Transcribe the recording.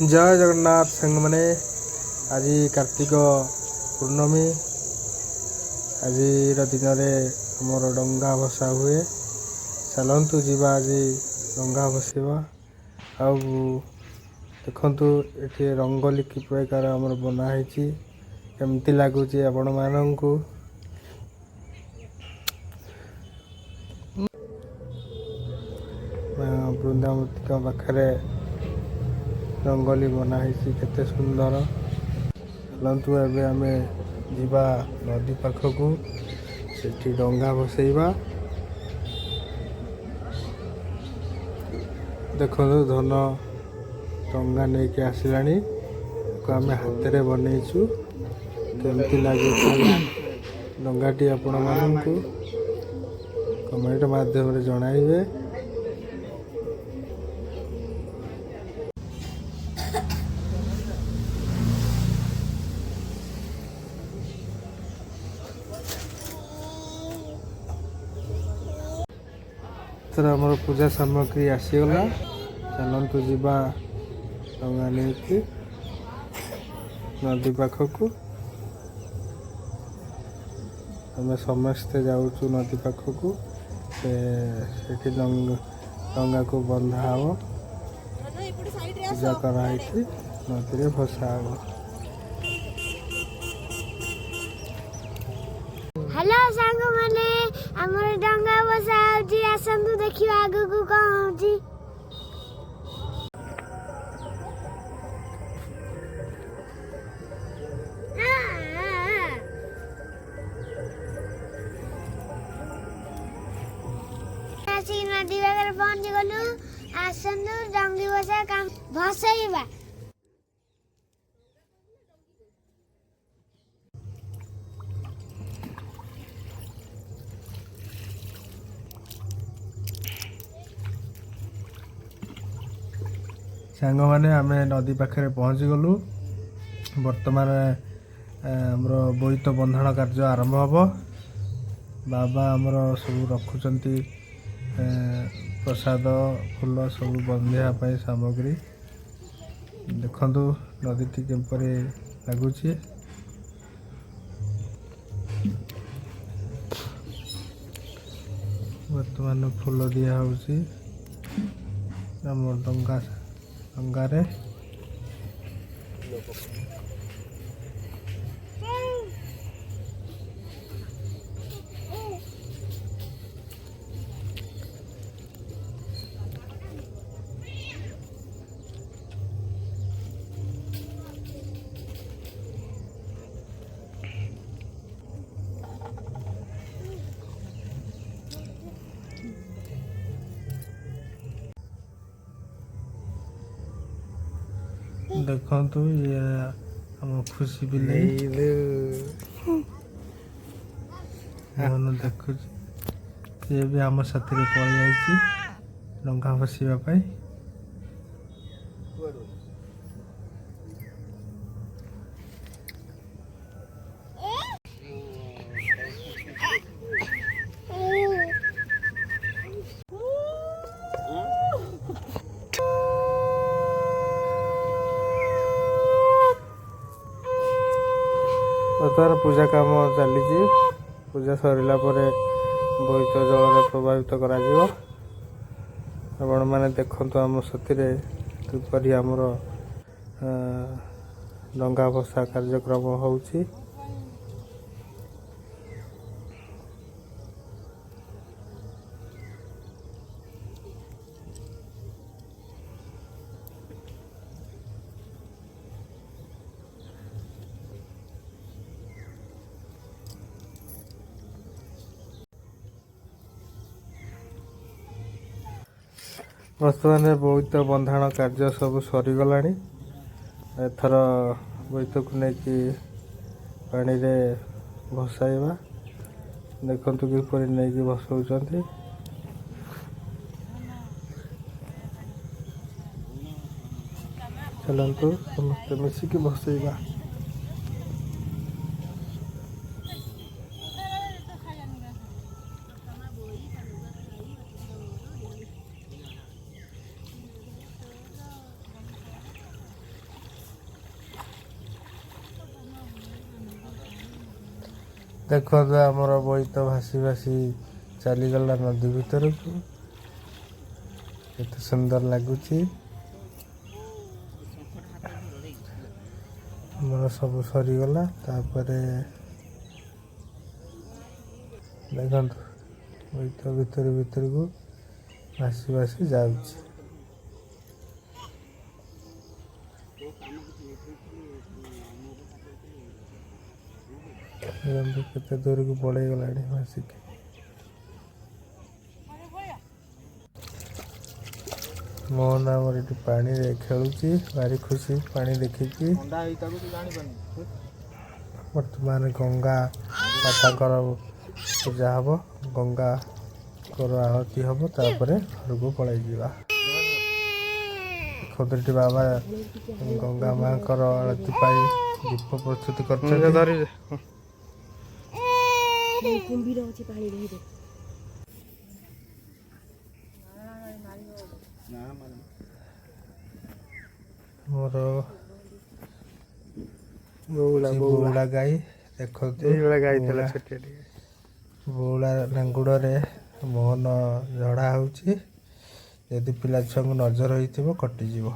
जय जगन्नाथ सांग मैंने आज कार्तिक पूर्णमी आज दिन में आमर डंगा भसा हुए चलतु जीवा आज डंगा भसवा आ देखु ये रंगोली कि प्रकार आमर बनाई केमती लगुच आपण मानक बृंदामूर्ति पाखे रंगोली बनाई केते सुंदर चलतु एवं आम जीवा नदी पाखक से डंगा भसैबा देखो धन डंगा नहीं कि आसला आम हाथ में बनईचु केमती लगे डंगाटी आपण मानक कमेंट माध्यम जनइबे। आमर पूजा सामग्री आसीगला चलतु जीवा डंगा नहीं नदी पाखक आम समस्ते जाऊँ नदी पाखक से डंगा को बंधा हम पूजा कराई नदी में भसा हम। हेलो सांग माने हमर डंगा बसा होजी आसंतु देखियो आगु को कौन होजी। आसी नदी वगैरह पहुंच गलु आसंतु डंगी बसा काम भसैबा। सांग मैंने आम नदी पाखे पहुँची गलु बर्तमान आमर बोईत बंधन कार्य आरंभ हम बाबा आमर सब रखुंट प्रसाद फूल सब बंधापी सामग्री देखु नदी केपरी लगुच बर्तमान फूल दिया आम डंगारे देखु ये हम खुशी भी देखु ये भी आम साथी पड़ जाए डंगा भसवाई बर्तमान पूजा काम चली पूजा सरला बोईत जल प्रभावित आपण मैंने देखु आम साथी किपरि आमर डंगा भसा कार्यक्रम होउछि। बर्तमान बोईत बंधाण कार्य सब सरीगला एथर बोईत को लेकिन पानी रे भसाइबा देखु किपर नहीं भसौंट चलतु समस्त मिसिकी भसैबा। ଦେଖନ୍ତୁ ଆମର ବୋଇତ ଭାସି ଭାସି ଚାଲିଗଲା ନଦୀ ଭିତରକୁ। କେତେ ସୁନ୍ଦର ଲାଗୁଛି। ଆମର ସବୁ ସରିଗଲା। ତାପରେ ଦେଖନ୍ତୁ ବୋଇତ ଭିତରକୁ ଭାସି ଭାସି ଯାଉଛି। ଦେଖନ୍ତୁ କେତେ ଦୂରକୁ ପଳେଇଗଲାଣି ଭାସିକି। ମୋହନ ଆମର ଏଠି ପାଣିରେ ଖେଳୁଛି, ଭାରି ଖୁସି ପାଣି ଦେଖିକି। ବର୍ତ୍ତମାନ ଗଙ୍ଗା ମାତାଙ୍କର ପୂଜା ହବ, ଗଙ୍ଗାଙ୍କର ଆଳତି ହବ, ତାପରେ ଘରକୁ ପଳାଇ ଯିବା। ଖୁଦୁରୁକୁଣୀ ବାବା ଗଙ୍ଗା ମାଙ୍କର ଆଳତି ପାଇଁ ଦୀପ ପ୍ରସ୍ତୁତ କରୁଛନ୍ତି। ମୋର ବଉଳା ଗାଈ ଦେଖନ୍ତୁ, ବଉଳା ଲାଙ୍ଗୁଡ଼ରେ ମୋହନ ଝଡ଼ା ହେଉଛି। ଯଦି ପିଲା ଛୁଆଙ୍କୁ ନଜର ହେଇଥିବ କଟିଯିବ।